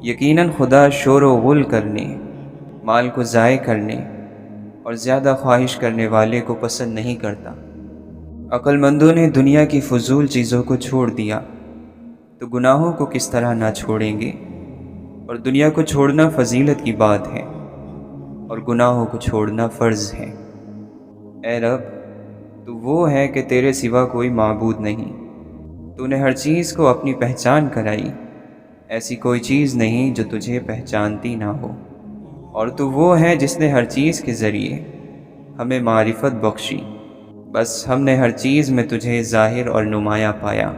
یقیناً خدا شور و غل کرنے، مال کو ضائع کرنے اور زیادہ خواہش کرنے والے کو پسند نہیں کرتا۔ عقل مندوں نے دنیا کی فضول چیزوں کو چھوڑ دیا تو گناہوں کو کس طرح نہ چھوڑیں گے؟ اور دنیا کو چھوڑنا فضیلت کی بات ہے اور گناہوں کو چھوڑنا فرض ہے۔ اے رب، تو وہ ہے کہ تیرے سوا کوئی معبود نہیں۔ تو نے ہر چیز کو اپنی پہچان کرائی، ایسی کوئی چیز نہیں جو تجھے پہچانتی نہ ہو۔ اور تو وہ ہے جس نے ہر چیز کے ذریعے ہمیں معرفت بخشی، بس ہم نے ہر چیز میں تجھے ظاہر اور نمایاں پایا۔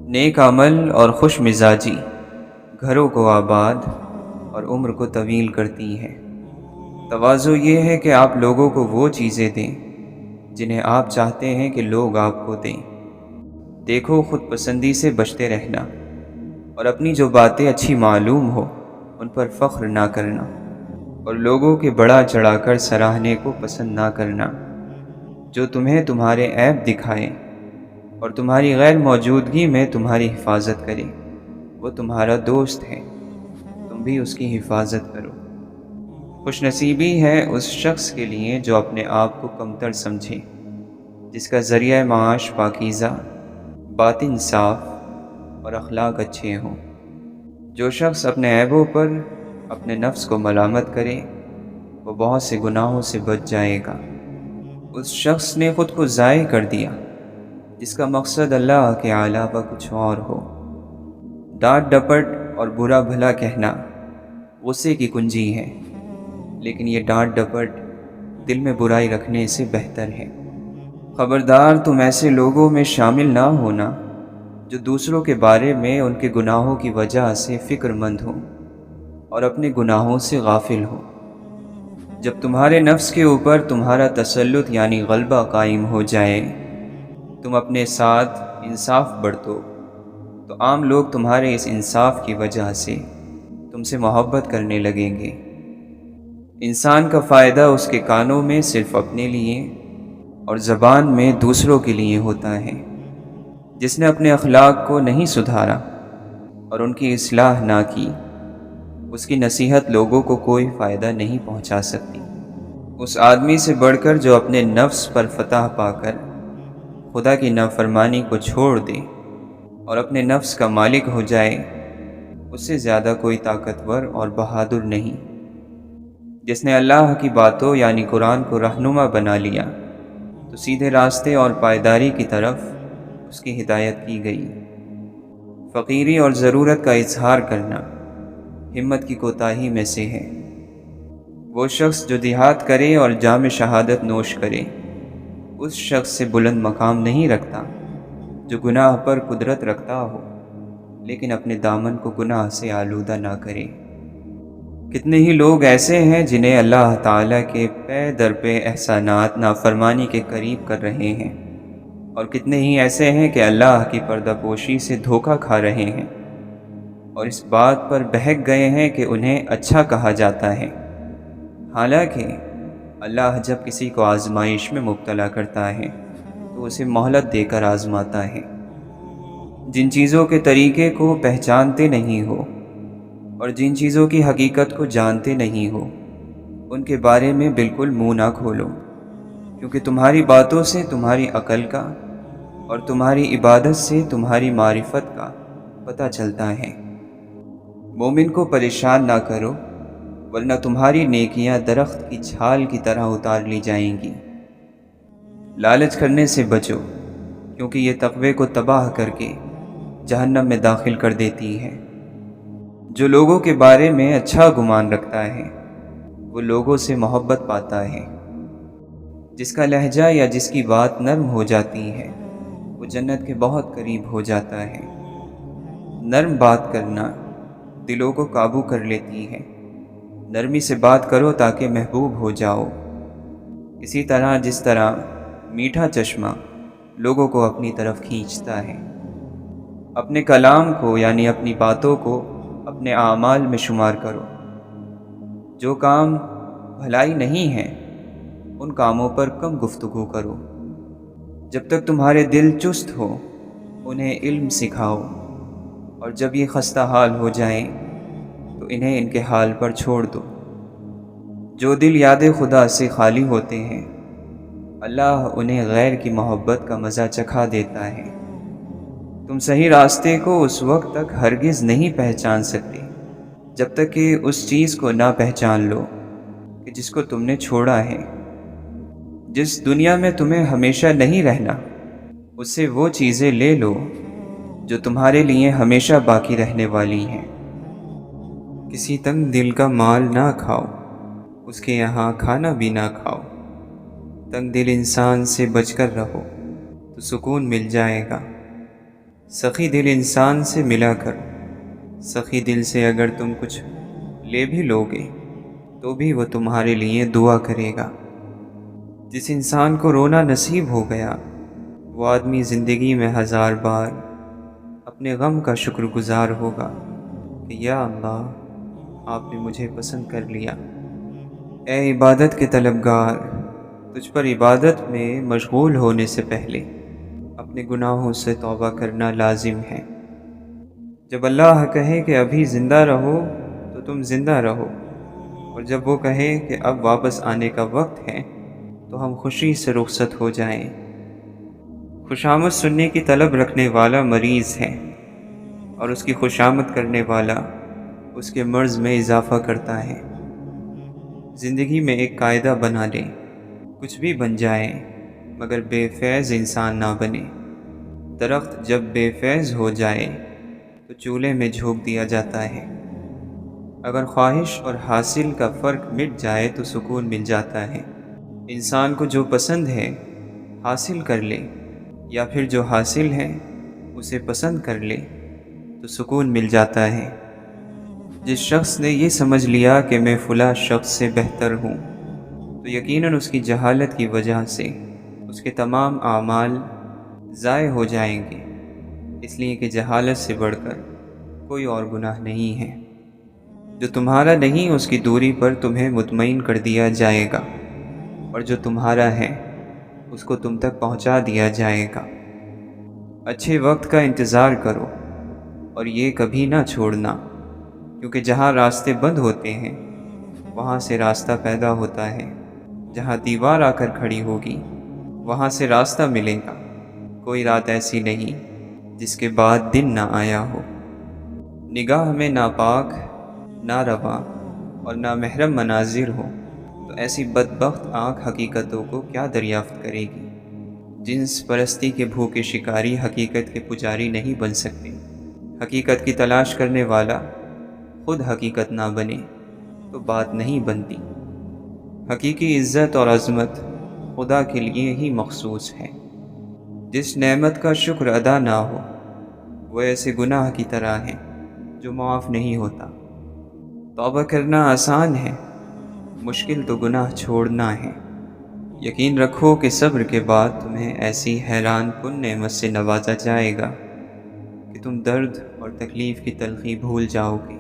نیک عمل اور خوش مزاجی گھروں کو آباد اور عمر کو طویل کرتی ہیں۔ تواضع یہ ہے کہ آپ لوگوں کو وہ چیزیں دیں جنہیں آپ چاہتے ہیں کہ لوگ آپ کو دیں۔ دیکھو، خود پسندی سے بچتے رہنا اور اپنی جو باتیں اچھی معلوم ہو ان پر فخر نہ کرنا، اور لوگوں کے بڑا چڑھا کر سراہنے کو پسند نہ کرنا۔ جو تمہیں تمہارے عیب دکھائے اور تمہاری غیر موجودگی میں تمہاری حفاظت کرے، وہ تمہارا دوست ہے، تم بھی اس کی حفاظت کرو۔ خوش نصیبی ہے اس شخص کے لیے جو اپنے آپ کو کمتر سمجھے، جس کا ذریعہ معاش پاکیزہ، باطن صاف اور اخلاق اچھے ہوں۔ جو شخص اپنے عیبوں پر اپنے نفس کو ملامت کرے وہ بہت سے گناہوں سے بچ جائے گا۔ اس شخص نے خود کو ضائع کر دیا جس کا مقصد اللہ کے علاوہ کچھ اور ہو۔ ڈانٹ ڈپٹ اور برا بھلا کہنا غصے کی کنجی ہے، لیکن یہ ڈانٹ ڈپٹ دل میں برائی رکھنے سے بہتر ہے۔ خبردار، تم ایسے لوگوں میں شامل نہ ہونا جو دوسروں کے بارے میں ان کے گناہوں کی وجہ سے فکر مند ہوں اور اپنے گناہوں سے غافل ہوں۔ جب تمہارے نفس کے اوپر تمہارا تسلط یعنی غلبہ قائم ہو جائے، تم اپنے ساتھ انصاف برتو تو عام لوگ تمہارے اس انصاف کی وجہ سے تم سے محبت کرنے لگیں گے۔ انسان کا فائدہ اس کے کانوں میں صرف اپنے لیے اور زبان میں دوسروں کے لیے ہوتا ہے۔ جس نے اپنے اخلاق کو نہیں سدھارا اور ان کی اصلاح نہ کی، اس کی نصیحت لوگوں کو کوئی فائدہ نہیں پہنچا سکتی۔ اس آدمی سے بڑھ کر جو اپنے نفس پر فتح پا کر خدا کی نافرمانی کو چھوڑ دے اور اپنے نفس کا مالک ہو جائے، اس سے زیادہ کوئی طاقتور اور بہادر نہیں۔ جس نے اللہ کی باتوں یعنی قرآن کو رہنما بنا لیا تو سیدھے راستے اور پائیداری کی طرف اس کی ہدایت کی گئی۔ فقیری اور ضرورت کا اظہار کرنا ہمت کی کوتاہی میں سے ہے۔ وہ شخص جو دیہات کرے اور جام شہادت نوش کرے اس شخص سے بلند مقام نہیں رکھتا جو گناہ پر قدرت رکھتا ہو لیکن اپنے دامن کو گناہ سے آلودہ نہ کرے۔ کتنے ہی لوگ ایسے ہیں جنہیں اللہ تعالیٰ کے پے در پہ احسانات نافرمانی کے قریب کر رہے ہیں، اور کتنے ہی ایسے ہیں کہ اللہ کی پردہ پوشی سے دھوکہ کھا رہے ہیں اور اس بات پر بہک گئے ہیں کہ انہیں اچھا کہا جاتا ہے۔ حالانکہ اللہ جب کسی کو آزمائش میں مبتلا کرتا ہے تو اسے مہلت دے کر آزماتا ہے۔ جن چیزوں کے طریقے کو پہچانتے نہیں ہو اور جن چیزوں کی حقیقت کو جانتے نہیں ہو ان کے بارے میں بالکل منہ نہ کھولو، کیونکہ تمہاری باتوں سے تمہاری عقل کا اور تمہاری عبادت سے تمہاری معرفت کا پتہ چلتا ہے۔ مومن کو پریشان نہ کرو ورنہ تمہاری نیکیاں درخت کی چھال کی طرح اتار لی جائیں گی۔ لالچ کرنے سے بچو، کیونکہ یہ تقوی کو تباہ کر کے جہنم میں داخل کر دیتی ہے۔ جو لوگوں کے بارے میں اچھا گمان رکھتا ہے وہ لوگوں سے محبت پاتا ہے۔ جس کا لہجہ یا جس کی بات نرم ہو جاتی ہے وہ جنت کے بہت قریب ہو جاتا ہے۔ نرم بات کرنا دلوں کو قابو کر لیتی ہے۔ نرمی سے بات کرو تاکہ محبوب ہو جاؤ، اسی طرح جس طرح میٹھا چشمہ لوگوں کو اپنی طرف کھینچتا ہے۔ اپنے کلام کو یعنی اپنی باتوں کو اپنے اعمال میں شمار کرو۔ جو کام بھلائی نہیں ہے ان کاموں پر کم گفتگو کرو۔ جب تک تمہارے دل چست ہو انہیں علم سکھاؤ، اور جب یہ خستہ حال ہو جائیں تو انہیں ان کے حال پر چھوڑ دو۔ جو دل یاد خدا سے خالی ہوتے ہیں، اللہ انہیں غیر کی محبت کا مزہ چکھا دیتا ہے۔ تم صحیح راستے کو اس وقت تک ہرگز نہیں پہچان سکتے جب تک کہ اس چیز کو نہ پہچان لو کہ جس کو تم نے چھوڑا ہے۔ جس دنیا میں تمہیں ہمیشہ نہیں رہنا، اس سے وہ چیزیں لے لو جو تمہارے لیے ہمیشہ باقی رہنے والی ہیں۔ کسی تنگ دل کا مال نہ کھاؤ، اس کے یہاں کھانا بھی نہ کھاؤ۔ تنگ دل انسان سے بچ کر رہو تو سکون مل جائے گا۔ سخی دل انسان سے ملا کر، سخی دل سے اگر تم کچھ لے بھی لوگے تو بھی وہ تمہارے لیے دعا کرے گا۔ جس انسان کو رونا نصیب ہو گیا، وہ آدمی زندگی میں 1000 بار اپنے غم کا شکر گزار ہوگا کہ یا اللہ، آپ نے مجھے پسند کر لیا۔ اے عبادت کے طلبگار، تجھ پر عبادت میں مشغول ہونے سے پہلے اپنے گناہوں سے توبہ کرنا لازم ہے۔ جب اللہ کہے کہ ابھی زندہ رہو تو تم زندہ رہو، اور جب وہ کہے کہ اب واپس آنے کا وقت ہے تو ہم خوشی سے رخصت ہو جائیں۔ خوشامد سننے کی طلب رکھنے والا مریض ہے، اور اس کی خوشامد کرنے والا اس کے مرض میں اضافہ کرتا ہے۔ زندگی میں ایک قاعدہ بنا لیں، کچھ بھی بن جائے مگر بے فیض انسان نہ بنے۔ درخت جب بے فیض ہو جائے تو چولہے میں جھونک دیا جاتا ہے۔ اگر خواہش اور حاصل کا فرق مٹ جائے تو سکون مل جاتا ہے۔ انسان کو جو پسند ہے حاصل کر لے، یا پھر جو حاصل ہے اسے پسند کر لے تو سکون مل جاتا ہے۔ جس شخص نے یہ سمجھ لیا کہ میں فلاں شخص سے بہتر ہوں، تو یقیناً اس کی جہالت کی وجہ سے اس کے تمام اعمال ضائع ہو جائیں گے، اس لیے کہ جہالت سے بڑھ کر کوئی اور گناہ نہیں ہے۔ جو تمہارا نہیں اس کی دوری پر تمہیں مطمئن کر دیا جائے گا، اور جو تمہارا ہے اس کو تم تک پہنچا دیا جائے گا۔ اچھے وقت کا انتظار کرو اور یہ کبھی نہ چھوڑنا، کیونکہ جہاں راستے بند ہوتے ہیں وہاں سے راستہ پیدا ہوتا ہے۔ جہاں دیوار آ کر کھڑی ہوگی وہاں سے راستہ ملے گا۔ کوئی رات ایسی نہیں جس کے بعد دن نہ آیا ہو۔ نگاہ میں ناپاک، ناروا اور نامحرم مناظر ہو تو ایسی بدبخت آنکھ حقیقتوں کو کیا دریافت کرے گی؟ جنس پرستی کے بھوکے شکاری حقیقت کے پجاری نہیں بن سکتے۔ حقیقت کی تلاش کرنے والا خود حقیقت نہ بنے تو بات نہیں بنتی۔ حقیقی عزت اور عظمت خدا کے لیے ہی مخصوص ہے۔ جس نعمت کا شکر ادا نہ ہو وہ ایسے گناہ کی طرح ہے جو معاف نہیں ہوتا۔ توبہ کرنا آسان ہے، مشکل تو گناہ چھوڑنا ہے۔ یقین رکھو کہ صبر کے بعد تمہیں ایسی حیران کن نعمت سے نوازا جائے گا کہ تم درد اور تکلیف کی تلخی بھول جاؤ گے۔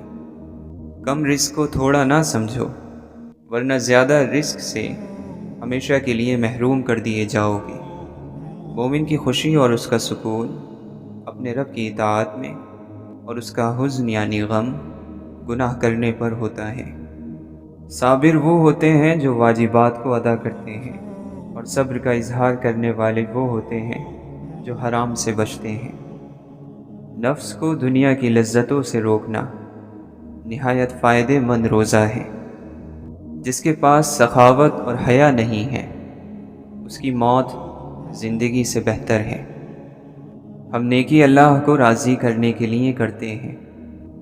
کم رزق کو تھوڑا نہ سمجھو، ورنہ زیادہ رزق سے ہمیشہ کے لیے محروم کر دیے جاؤ گے۔ مومن کی خوشی اور اس کا سکون اپنے رب کی اطاعت میں، اور اس کا حزن یعنی غم گناہ کرنے پر ہوتا ہے۔ صابر وہ ہوتے ہیں جو واجبات کو ادا کرتے ہیں، اور صبر کا اظہار کرنے والے وہ ہوتے ہیں جو حرام سے بچتے ہیں۔ نفس کو دنیا کی لذتوں سے روکنا نہایت فائدے مند روزہ ہے۔ جس کے پاس سخاوت اور حیا نہیں ہے اس کی موت زندگی سے بہتر ہے۔ ہم نیکی اللہ کو راضی کرنے کے لیے کرتے ہیں،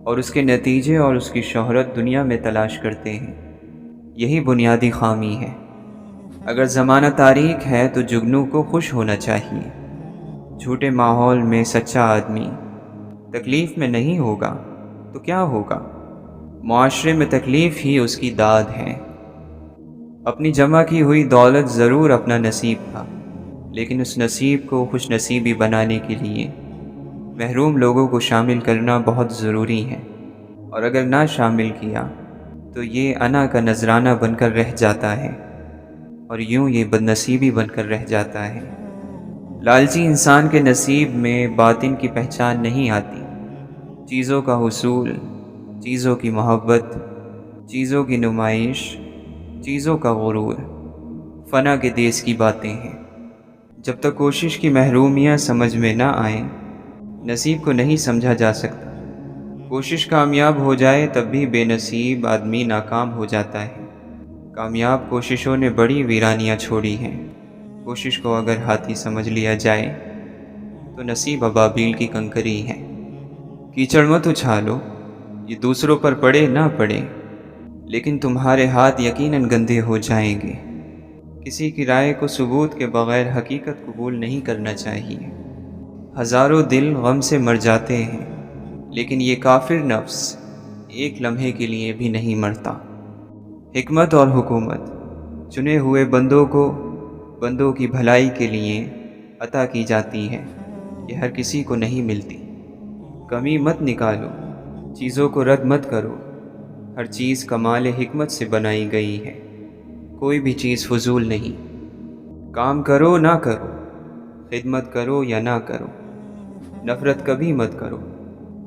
اور اس کے نتیجے اور اس کی شہرت دنیا میں تلاش کرتے ہیں۔ یہی بنیادی خامی ہے۔ اگر زمانہ تاریک ہے تو جگنو کو خوش ہونا چاہیے۔ جھوٹے ماحول میں سچا آدمی تکلیف میں نہیں ہوگا تو کیا ہوگا؟ معاشرے میں تکلیف ہی اس کی داد ہے۔ اپنی جمع کی ہوئی دولت ضرور اپنا نصیب تھا، لیکن اس نصیب کو خوش نصیبی بنانے کے لیے محروم لوگوں کو شامل کرنا بہت ضروری ہے، اور اگر نہ شامل کیا تو یہ انا کا نذرانہ بن کر رہ جاتا ہے، اور یوں یہ بد نصیبی بن کر رہ جاتا ہے۔ لالچی انسان کے نصیب میں باطن کی پہچان نہیں آتی۔ چیزوں کا حصول، چیزوں کی محبت، چیزوں کی نمائش، چیزوں کا غرور فنا کے دیس کی باتیں ہیں۔ جب تک کوشش کی محرومیاں سمجھ میں نہ آئیں، نصیب کو نہیں سمجھا جا سکتا۔ کوشش کامیاب ہو جائے تب بھی بے نصیب آدمی ناکام ہو جاتا ہے۔ کامیاب کوششوں نے بڑی ویرانیاں چھوڑی ہیں۔ کوشش کو اگر ہاتھی سمجھ لیا جائے تو نصیب ابابیل کی کنکری ہے۔ کیچڑ مت اچھالو، یہ دوسروں پر پڑے نہ پڑے، لیکن تمہارے ہاتھ یقیناً گندے ہو جائیں گے۔ کسی کی رائے کو ثبوت کے بغیر حقیقت قبول نہیں کرنا چاہیے۔ ہزاروں دل غم سے مر جاتے ہیں، لیکن یہ کافر نفس ایک لمحے کے لیے بھی نہیں مرتا۔ حکمت اور حکومت چنے ہوئے بندوں کو بندوں کی بھلائی کے لیے عطا کی جاتی ہے، یہ ہر کسی کو نہیں ملتی۔ کمی مت نکالو، چیزوں کو رد مت کرو، ہر چیز کمال حکمت سے بنائی گئی ہے، کوئی بھی چیز فضول نہیں۔ کام کرو نہ کرو، خدمت کرو یا نہ کرو، نفرت کبھی مت کرو۔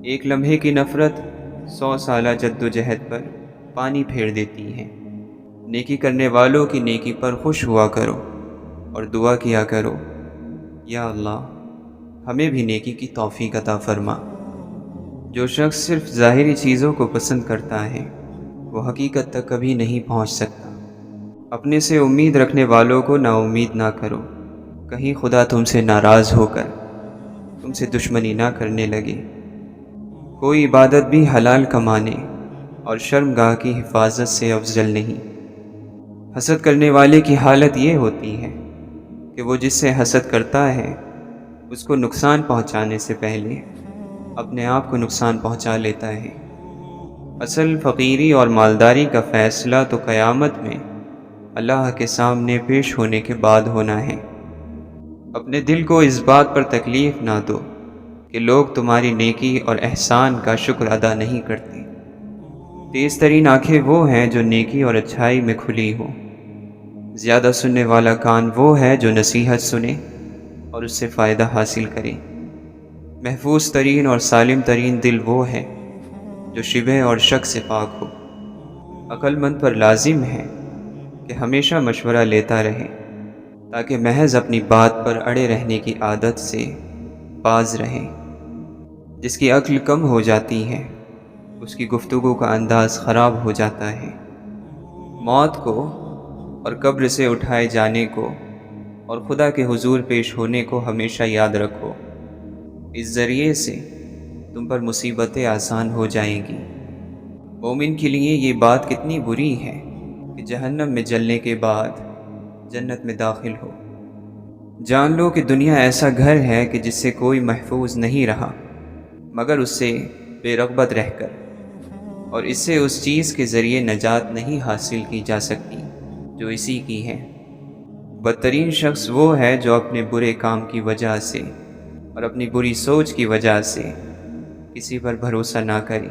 ایک لمحے کی نفرت 100 سالہ جد و جہد پر پانی پھیر دیتی ہے۔ نیکی کرنے والوں کی نیکی پر خوش ہوا کرو اور دعا کیا کرو، یا اللہ ہمیں بھی نیکی کی توفیق عطا فرما۔ جو شخص صرف ظاہری چیزوں کو پسند کرتا ہے وہ حقیقت تک کبھی نہیں پہنچ سکتا۔ اپنے سے امید رکھنے والوں کو نا امید نہ کرو، کہیں خدا تم سے ناراض ہو کر تم سے دشمنی نہ کرنے لگے۔ کوئی عبادت بھی حلال کمانے اور شرمگاہ کی حفاظت سے افضل نہیں۔ حسد کرنے والے کی حالت یہ ہوتی ہے کہ وہ جس سے حسد کرتا ہے اس کو نقصان پہنچانے سے پہلے اپنے آپ کو نقصان پہنچا لیتا ہے۔ اصل فقیری اور مالداری کا فیصلہ تو قیامت میں اللہ کے سامنے پیش ہونے کے بعد ہونا ہے۔ اپنے دل کو اس بات پر تکلیف نہ دو کہ لوگ تمہاری نیکی اور احسان کا شکر ادا نہیں کرتے۔ تیز ترین آنکھیں وہ ہیں جو نیکی اور اچھائی میں کھلی ہوں۔ زیادہ سننے والا کان وہ ہے جو نصیحت سنے اور اس سے فائدہ حاصل کرے۔ محفوظ ترین اور سالم ترین دل وہ ہے جو شبہ اور شک سے پاک ہو۔ عقل مند پر لازم ہے کہ ہمیشہ مشورہ لیتا رہے تاکہ محض اپنی بات پر اڑے رہنے کی عادت سے باز رہے۔ جس کی عقل کم ہو جاتی ہے اس کی گفتگو کا انداز خراب ہو جاتا ہے۔ موت کو اور قبر سے اٹھائے جانے کو اور خدا کے حضور پیش ہونے کو ہمیشہ یاد رکھو۔ اس ذریعے سے تم پر مصیبتیں آسان ہو جائیں گی۔ مومن کے لیے یہ بات کتنی بری ہے کہ جہنم میں جلنے کے بعد جنت میں داخل ہو۔ جان لو کہ دنیا ایسا گھر ہے کہ جس سے کوئی محفوظ نہیں رہا مگر اس سے بے رغبت رہ کر، اور اس سے اس چیز کے ذریعے نجات نہیں حاصل کی جا سکتی جو اسی کی ہے۔ بدترین شخص وہ ہے جو اپنے برے کام کی وجہ سے اور اپنی بری سوچ کی وجہ سے کسی پر بھروسہ نہ کرے۔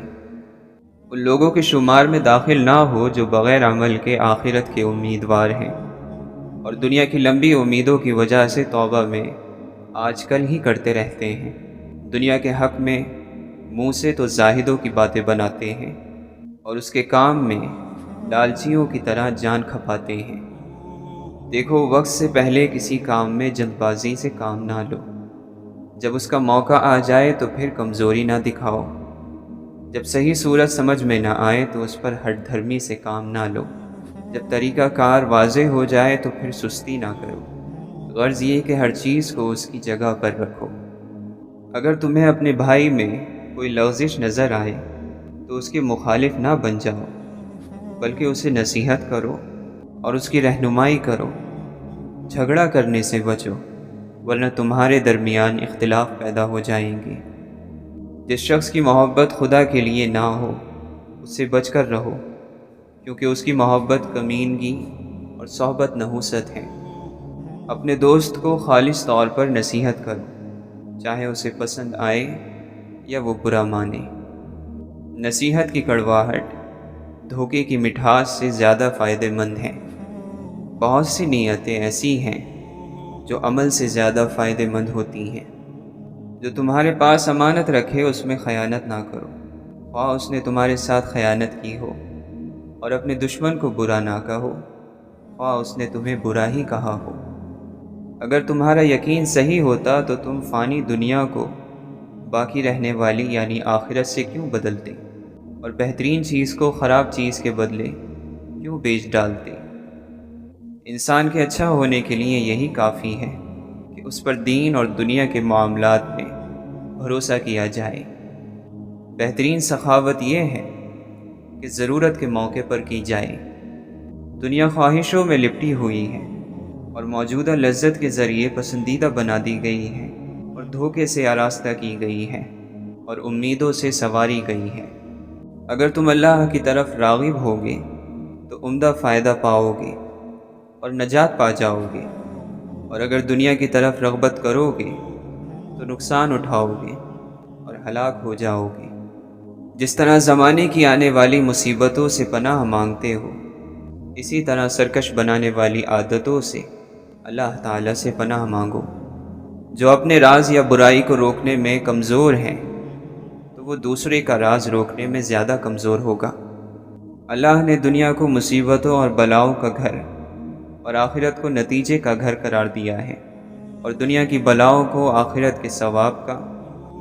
ان لوگوں کے شمار میں داخل نہ ہو جو بغیر عمل کے آخرت کے امیدوار ہیں اور دنیا کی لمبی امیدوں کی وجہ سے توبہ میں آج کل ہی کرتے رہتے ہیں۔ دنیا کے حق میں منہ سے تو زاہدوں کی باتیں بناتے ہیں اور اس کے کام میں لالچیوں کی طرح جان کھپاتے ہیں۔ دیکھو وقت سے پہلے کسی کام میں جلد بازی سے کام نہ لو۔ جب اس کا موقع آ جائے تو پھر کمزوری نہ دکھاؤ۔ جب صحیح صورت سمجھ میں نہ آئے تو اس پر ہٹ دھرمی سے کام نہ لو۔ جب طریقہ کار واضح ہو جائے تو پھر سستی نہ کرو۔ غرض یہ کہ ہر چیز کو اس کی جگہ پر رکھو۔ اگر تمہیں اپنے بھائی میں کوئی لغزش نظر آئے تو اس کے مخالف نہ بن جاؤ، بلکہ اسے نصیحت کرو اور اس کی رہنمائی کرو۔ جھگڑا کرنے سے بچو ورنہ تمہارے درمیان اختلاف پیدا ہو جائیں گے۔ جس شخص کی محبت خدا کے لیے نہ ہو اس سے بچ کر رہو، کیونکہ اس کی محبت کمینگی اور صحبت نحوست ہے۔ اپنے دوست کو خالص طور پر نصیحت کرو، چاہے اسے پسند آئے یا وہ برا مانے۔ نصیحت کی کڑواہٹ دھوکے کی مٹھاس سے زیادہ فائدہ مند ہے۔ بہت سی نیتیں ایسی ہیں جو عمل سے زیادہ فائدہ مند ہوتی ہیں۔ جو تمہارے پاس امانت رکھے اس میں خیانت نہ کرو، خواہ اس نے تمہارے ساتھ خیانت کی ہو اور اپنے دشمن کو برا نہ کہو، خواہ اس نے تمہیں برا ہی کہا ہو۔ اگر تمہارا یقین صحیح ہوتا تو تم فانی دنیا کو باقی رہنے والی یعنی آخرت سے کیوں بدلتے اور بہترین چیز کو خراب چیز کے بدلے کیوں بیچ ڈالتے؟ انسان کے اچھا ہونے کے لیے یہی کافی ہے کہ اس پر دین اور دنیا کے معاملات میں بھروسہ کیا جائے۔ بہترین سخاوت یہ ہے کہ ضرورت کے موقع پر کی جائے۔ دنیا خواہشوں میں لپٹی ہوئی ہے اور موجودہ لذت کے ذریعے پسندیدہ بنا دی گئی ہے اور دھوکے سے آراستہ کی گئی ہے اور امیدوں سے سنواری گئی ہے۔ اگر تم اللہ کی طرف راغب ہوگے تو عمدہ فائدہ پاؤ گے اور نجات پا جاؤ گے، اور اگر دنیا کی طرف رغبت کرو گے تو نقصان اٹھاؤ گے اور ہلاک ہو جاؤ گے۔ جس طرح زمانے کی آنے والی مصیبتوں سے پناہ مانگتے ہو، اسی طرح سرکش بنانے والی عادتوں سے اللہ تعالیٰ سے پناہ مانگو۔ جو اپنے راز یا برائی کو روکنے میں کمزور ہیں تو وہ دوسرے کا راز روکنے میں زیادہ کمزور ہوگا۔ اللہ نے دنیا کو مصیبتوں اور بلاؤں کا گھر اور آخرت کو نتیجے کا گھر قرار دیا ہے، اور دنیا کی بلاؤں کو آخرت کے ثواب کا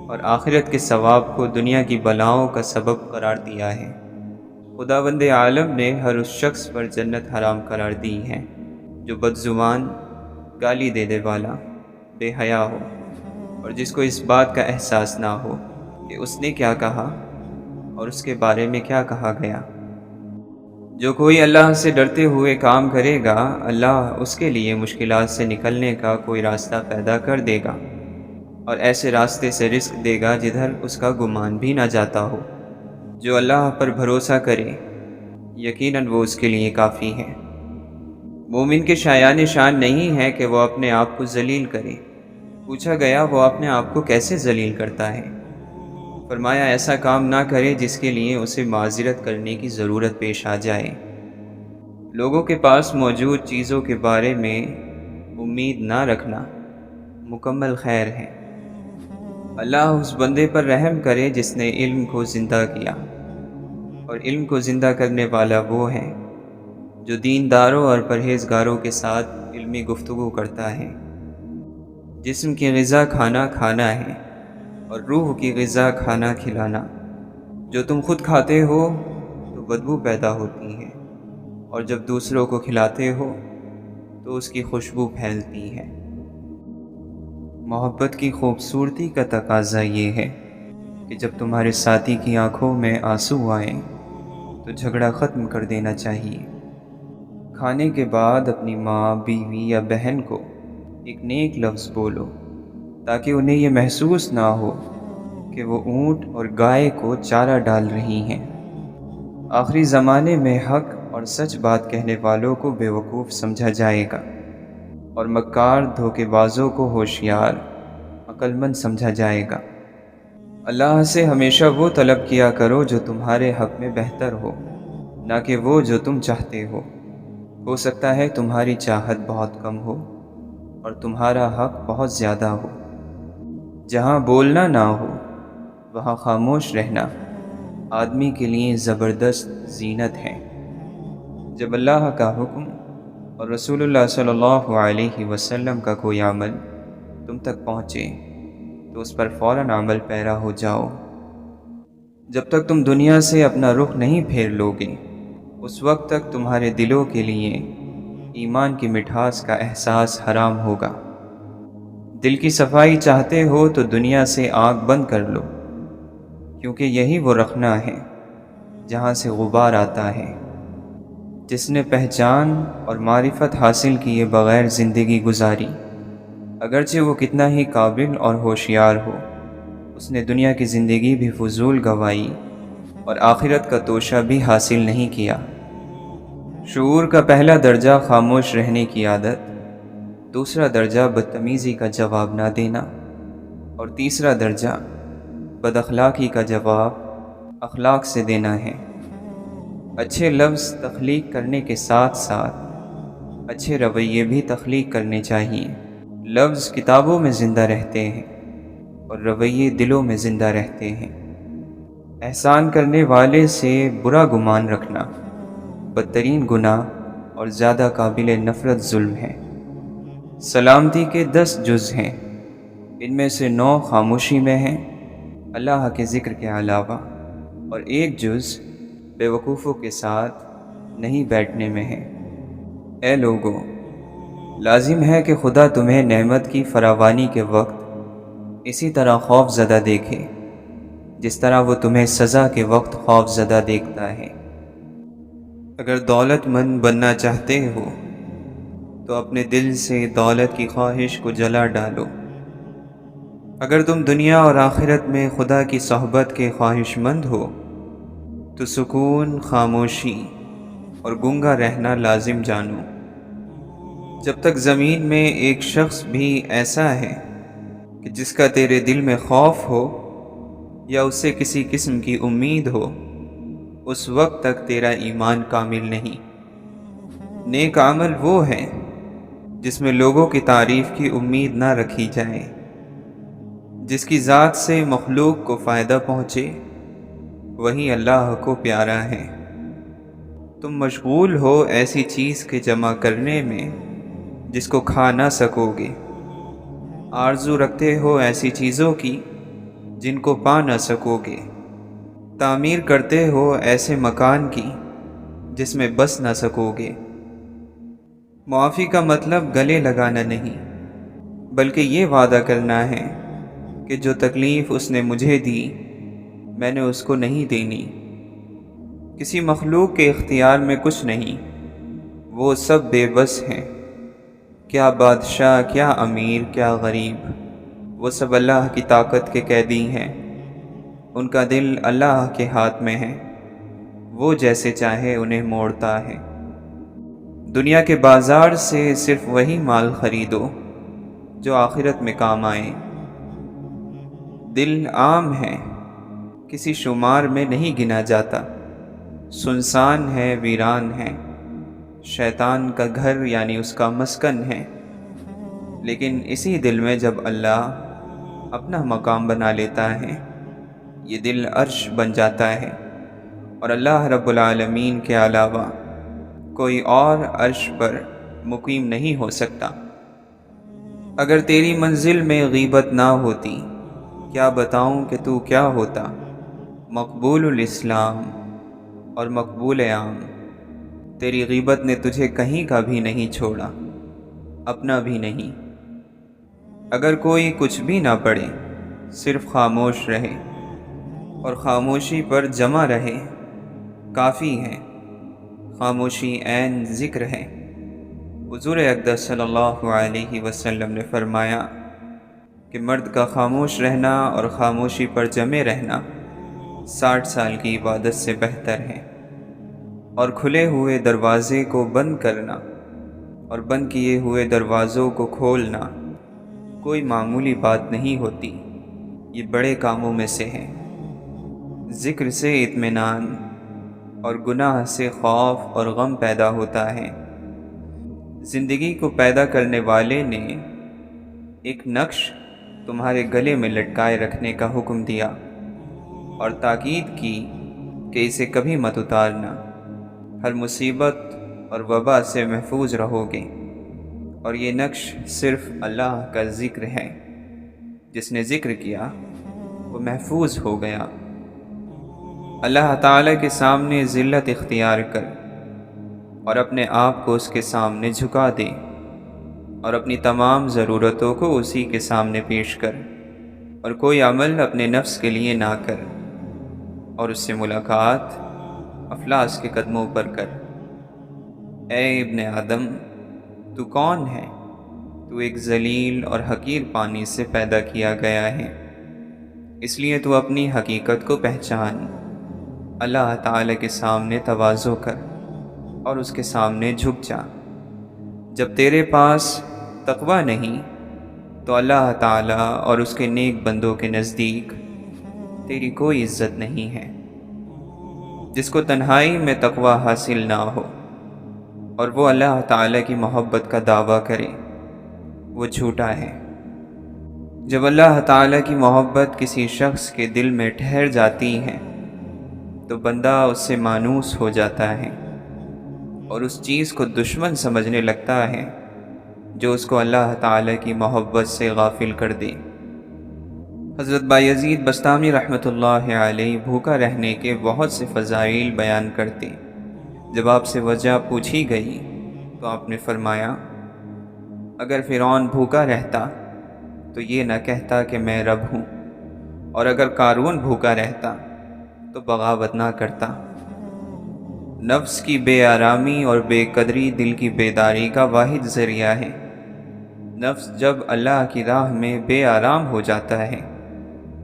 اور آخرت کے ثواب کو دنیا کی بلاؤں کا سبب قرار دیا ہے۔ خداوند عالم نے ہر اس شخص پر جنت حرام قرار دی ہے جو بدزبان، گالی دینے والا، بے حیا ہو، اور جس کو اس بات کا احساس نہ ہو کہ اس نے کیا کہا اور اس کے بارے میں کیا کہا گیا۔ جو کوئی اللہ سے ڈرتے ہوئے کام کرے گا، اللہ اس کے لیے مشکلات سے نکلنے کا کوئی راستہ پیدا کر دے گا اور ایسے راستے سے رزق دے گا جدھر اس کا گمان بھی نہ جاتا ہو۔ جو اللہ پر بھروسہ کرے یقیناً وہ اس کے لیے کافی ہے۔ مومن کے شایان شان نہیں ہے کہ وہ اپنے آپ کو ذلیل کرے۔ پوچھا گیا وہ اپنے آپ کو کیسے ذلیل کرتا ہے؟ فرمایا ایسا کام نہ کرے جس کے لیے اسے معذرت کرنے کی ضرورت پیش آ جائے۔ لوگوں کے پاس موجود چیزوں کے بارے میں امید نہ رکھنا مکمل خیر ہے۔ اللہ اس بندے پر رحم کرے جس نے علم کو زندہ کیا، اور علم کو زندہ کرنے والا وہ ہے جو دینداروں اور پرہیزگاروں کے ساتھ علمی گفتگو کرتا ہے۔ جسم کی غذا کھانا کھانا ہے اور روح کی غذا کھانا کھلانا۔ جو تم خود کھاتے ہو تو بدبو پیدا ہوتی ہے، اور جب دوسروں کو کھلاتے ہو تو اس کی خوشبو پھیلتی ہے۔ محبت کی خوبصورتی کا تقاضا یہ ہے کہ جب تمہارے ساتھی کی آنکھوں میں آنسو آئیں تو جھگڑا ختم کر دینا چاہیے۔ کھانے کے بعد اپنی ماں، بیوی یا بہن کو ایک نیک لفظ بولو تاکہ انہیں یہ محسوس نہ ہو کہ وہ اونٹ اور گائے کو چارہ ڈال رہی ہیں۔ آخری زمانے میں حق اور سچ بات کہنے والوں کو بیوقوف سمجھا جائے گا، اور مکار دھوکے بازوں کو ہوشیار، عقل مند سمجھا جائے گا۔ اللہ سے ہمیشہ وہ طلب کیا کرو جو تمہارے حق میں بہتر ہو، نہ کہ وہ جو تم چاہتے ہو سکتا ہے تمہاری چاہت بہت کم ہو اور تمہارا حق بہت زیادہ ہو۔ جہاں بولنا نہ ہو وہاں خاموش رہنا آدمی کے لیے زبردست زینت ہے۔ جب اللہ کا حکم اور رسول اللہ صلی اللہ علیہ وسلم کا کوئی عمل تم تک پہنچے تو اس پر فوراً عمل پیرا ہو جاؤ۔ جب تک تم دنیا سے اپنا رخ نہیں پھیر لوگے اس وقت تک تمہارے دلوں کے لیے ایمان کی مٹھاس کا احساس حرام ہوگا۔ دل کی صفائی چاہتے ہو تو دنیا سے آنکھ بند کر لو، کیونکہ یہی وہ رخنہ ہے جہاں سے غبار آتا ہے۔ جس نے پہچان اور معرفت حاصل کیے بغیر زندگی گزاری، اگرچہ وہ کتنا ہی قابل اور ہوشیار ہو، اس نے دنیا کی زندگی بھی فضول گوائی اور آخرت کا توشہ بھی حاصل نہیں کیا۔ شعور کا پہلا درجہ خاموش رہنے کی عادت، دوسرا درجہ بدتمیزی کا جواب نہ دینا، اور تیسرا درجہ بد اخلاقی کا جواب اخلاق سے دینا ہے۔ اچھے لفظ تخلیق کرنے کے ساتھ ساتھ اچھے رویے بھی تخلیق کرنے چاہیے۔ لفظ کتابوں میں زندہ رہتے ہیں اور رویے دلوں میں زندہ رہتے ہیں۔ احسان کرنے والے سے برا گمان رکھنا بدترین گناہ اور زیادہ قابل نفرت ظلم ہے۔ سلامتی کے 10 جز ہیں، ان میں سے 9 خاموشی میں ہیں اللہ کے ذکر کے علاوہ، اور 1 جز بے وقوفوں کے ساتھ نہیں بیٹھنے میں ہے۔ اے لوگو، لازم ہے کہ خدا تمہیں نعمت کی فراوانی کے وقت اسی طرح خوف زدہ دیکھے جس طرح وہ تمہیں سزا کے وقت خوف زدہ دیکھتا ہے۔ اگر دولت مند بننا چاہتے ہو تو اپنے دل سے دولت کی خواہش کو جلا ڈالو۔ اگر تم دنیا اور آخرت میں خدا کی صحبت کے خواہش مند ہو تو سکون، خاموشی اور گنگا رہنا لازم جانو۔ جب تک زمین میں ایک شخص بھی ایسا ہے کہ جس کا تیرے دل میں خوف ہو یا اس سے کسی قسم کی امید ہو، اس وقت تک تیرا ایمان کامل نہیں۔ نیک عمل وہ ہے جس میں لوگوں کی تعریف کی امید نہ رکھی جائے، جس کی ذات سے مخلوق کو فائدہ پہنچے، وہی اللہ کو پیارا ہے۔ تم مشغول ہو ایسی چیز کے جمع کرنے میں جس کو کھا نہ سکو گے، آرزو رکھتے ہو ایسی چیزوں کی جن کو پا نہ سکو گے، تعمیر کرتے ہو ایسے مکان کی جس میں بس نہ سکو گے۔ معافی کا مطلب گلے لگانا نہیں، بلکہ یہ وعدہ کرنا ہے کہ جو تکلیف اس نے مجھے دی میں نے اس کو نہیں دینی۔ کسی مخلوق کے اختیار میں کچھ نہیں، وہ سب بے بس ہیں، کیا بادشاہ، کیا امیر، کیا غریب، وہ سب اللہ کی طاقت کے قیدی ہیں۔ ان کا دل اللہ کے ہاتھ میں ہے، وہ جیسے چاہے انہیں موڑتا ہے۔ دنیا کے بازار سے صرف وہی مال خریدو جو آخرت میں کام آئے۔ دل عام ہے، کسی شمار میں نہیں گنا جاتا، سنسان ہے، ویران ہے، شیطان کا گھر یعنی اس کا مسکن ہے۔ لیکن اسی دل میں جب اللہ اپنا مقام بنا لیتا ہے، یہ دل عرش بن جاتا ہے، اور اللہ رب العالمین کے علاوہ کوئی اور عرش پر مقیم نہیں ہو سکتا۔ اگر تیری منزل میں غیبت نہ ہوتی، کیا بتاؤں کہ تو کیا ہوتا؟ مقبول الاسلام اور مقبول عام، تیری غیبت نے تجھے کہیں کا بھی نہیں چھوڑا، اپنا بھی نہیں۔ اگر کوئی کچھ بھی نہ پڑھے، صرف خاموش رہے اور خاموشی پر جمع رہے، کافی ہے۔ خاموشی عین ذکر ہے۔ حضور اقدس صلی اللہ علیہ وسلم نے فرمایا کہ مرد کا خاموش رہنا اور خاموشی پر جمے رہنا 60 سال کی عبادت سے بہتر ہے، اور کھلے ہوئے دروازے کو بند کرنا اور بند کیے ہوئے دروازوں کو کھولنا کوئی معمولی بات نہیں ہوتی، یہ بڑے کاموں میں سے ہے۔ ذکر سے اطمینان اور گناہ سے خوف اور غم پیدا ہوتا ہے۔ زندگی کو پیدا کرنے والے نے ایک نقش تمہارے گلے میں لٹکائے رکھنے کا حکم دیا اور تاکید کی کہ اسے کبھی مت اتارنا، ہر مصیبت اور وبا سے محفوظ رہو گے۔ اور یہ نقش صرف اللہ کا ذکر ہے، جس نے ذکر کیا وہ محفوظ ہو گیا۔ اللہ تعالیٰ کے سامنے ذلت اختیار کر اور اپنے آپ کو اس کے سامنے جھکا دے، اور اپنی تمام ضرورتوں کو اسی کے سامنے پیش کر، اور کوئی عمل اپنے نفس کے لیے نہ کر، اور اس سے ملاقات افلاس کے قدموں پر کر۔ اے ابن آدم، تو کون ہے؟ تو ایک ذلیل اور حقیر پانی سے پیدا کیا گیا ہے، اس لیے تو اپنی حقیقت کو پہچان۔ اللہ تعالیٰ کے سامنے تواضع کر اور اس کے سامنے جھک جا۔ جب تیرے پاس تقوی نہیں تو اللہ تعالیٰ اور اس کے نیک بندوں کے نزدیک تیری کوئی عزت نہیں ہے۔ جس کو تنہائی میں تقوی حاصل نہ ہو اور وہ اللہ تعالیٰ کی محبت کا دعویٰ کرے، وہ جھوٹا ہے۔ جب اللہ تعالیٰ کی محبت کسی شخص کے دل میں ٹھہر جاتی ہے تو بندہ اس سے مانوس ہو جاتا ہے اور اس چیز کو دشمن سمجھنے لگتا ہے جو اس کو اللہ تعالیٰ کی محبت سے غافل کر دے۔ حضرت بایزید بستامی رحمۃ اللہ علیہ بھوکا رہنے کے بہت سے فضائل بیان کرتے۔ جب آپ سے وجہ پوچھی گئی تو آپ نے فرمایا، اگر فرعون بھوکا رہتا تو یہ نہ کہتا کہ میں رب ہوں، اور اگر قارون بھوکا رہتا تو بغاوت نہ کرتا۔ نفس کی بے آرامی اور بے قدری دل کی بیداری کا واحد ذریعہ ہے۔ نفس جب اللہ کی راہ میں بے آرام ہو جاتا ہے،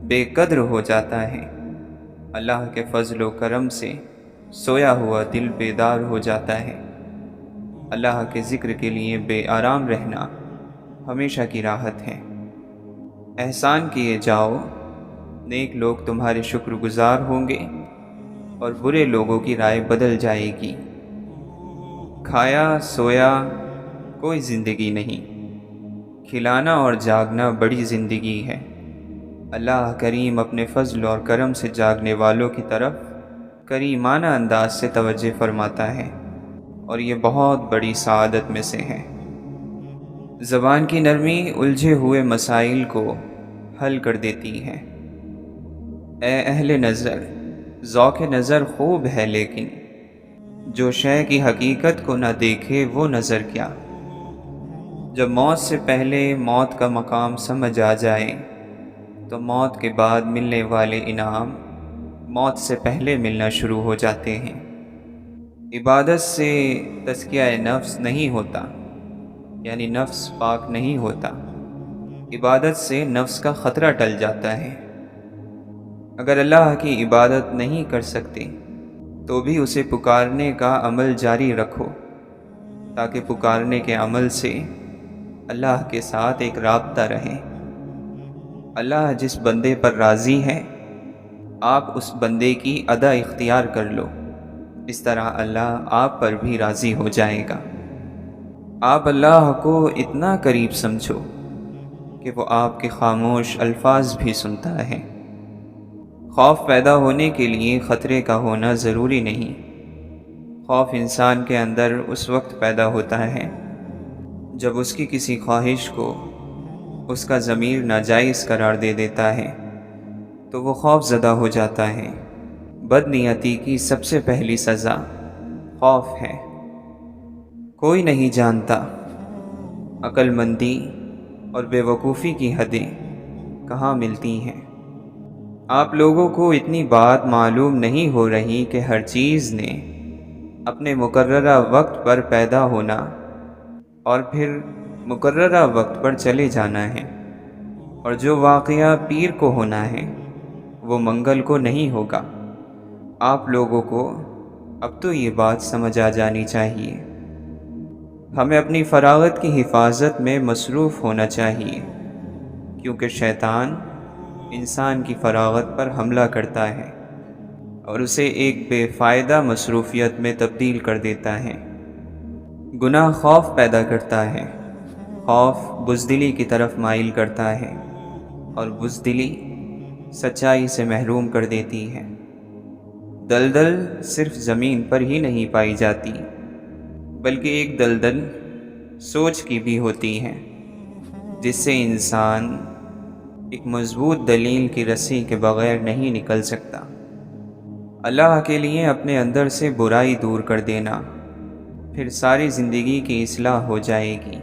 بے قدر ہو جاتا ہے، اللہ کے فضل و کرم سے سویا ہوا دل بیدار ہو جاتا ہے۔ اللہ کے ذکر کے لیے بے آرام رہنا ہمیشہ کی راحت ہے۔ احسان کیے جاؤ، نیک لوگ تمہارے شکر گزار ہوں گے اور برے لوگوں کی رائے بدل جائے گی۔ کھایا سویا کوئی زندگی نہیں، کھلانا اور جاگنا بڑی زندگی ہے۔ اللہ کریم اپنے فضل اور کرم سے جاگنے والوں کی طرف کریمانہ انداز سے توجہ فرماتا ہے، اور یہ بہت بڑی سعادت میں سے ہے۔ زبان کی نرمی الجھے ہوئے مسائل کو حل کر دیتی ہے۔ اے اہل نظر، ذوق نظر خوب ہے، لیکن جو شے کی حقیقت کو نہ دیکھے وہ نظر کیا۔ جب موت سے پہلے موت کا مقام سمجھ آ جائے تو موت کے بعد ملنے والے انعام موت سے پہلے ملنا شروع ہو جاتے ہیں۔ عبادت سے تزکیہ نفس نہیں ہوتا، یعنی نفس پاک نہیں ہوتا۔ عبادت سے نفس کا خطرہ ٹل جاتا ہے۔ اگر اللہ کی عبادت نہیں کر سکتے تو بھی اسے پکارنے کا عمل جاری رکھو، تاکہ پکارنے کے عمل سے اللہ کے ساتھ ایک رابطہ رہے۔ اللہ جس بندے پر راضی ہے، آپ اس بندے کی ادا اختیار کر لو، اس طرح اللہ آپ پر بھی راضی ہو جائے گا۔ آپ اللہ کو اتنا قریب سمجھو کہ وہ آپ کے خاموش الفاظ بھی سنتا ہے۔ خوف پیدا ہونے کے لیے خطرے کا ہونا ضروری نہیں۔ خوف انسان کے اندر اس وقت پیدا ہوتا ہے جب اس کی کسی خواہش کو اس کا ضمیر ناجائز قرار دے دیتا ہے، تو وہ خوف زدہ ہو جاتا ہے۔ بدنیتی کی سب سے پہلی سزا خوف ہے۔ کوئی نہیں جانتا عقل مندی اور بے وقوفی کی حدیں کہاں ملتی ہیں۔ آپ لوگوں کو اتنی بات معلوم نہیں ہو رہی کہ ہر چیز نے اپنے مقررہ وقت پر پیدا ہونا اور پھر مقررہ وقت پر چلے جانا ہے، اور جو واقعہ پیر کو ہونا ہے وہ منگل کو نہیں ہوگا۔ آپ لوگوں کو اب تو یہ بات سمجھ آ جانی چاہیے۔ ہمیں اپنی فراغت کی حفاظت میں مصروف ہونا چاہیے، کیونکہ شیطان انسان کی فراغت پر حملہ کرتا ہے اور اسے ایک بے فائدہ مصروفیت میں تبدیل کر دیتا ہے۔ گناہ خوف پیدا کرتا ہے، خوف بزدلی کی طرف مائل کرتا ہے، اور بزدلی سچائی سے محروم کر دیتی ہے۔ دلدل صرف زمین پر ہی نہیں پائی جاتی، بلکہ ایک دلدل سوچ کی بھی ہوتی ہے، جس سے انسان ایک مضبوط دلیل کی رسی کے بغیر نہیں نکل سکتا۔ اللہ کے لیے اپنے اندر سے برائی دور کر دینا، پھر ساری زندگی کی اصلاح ہو جائے گی۔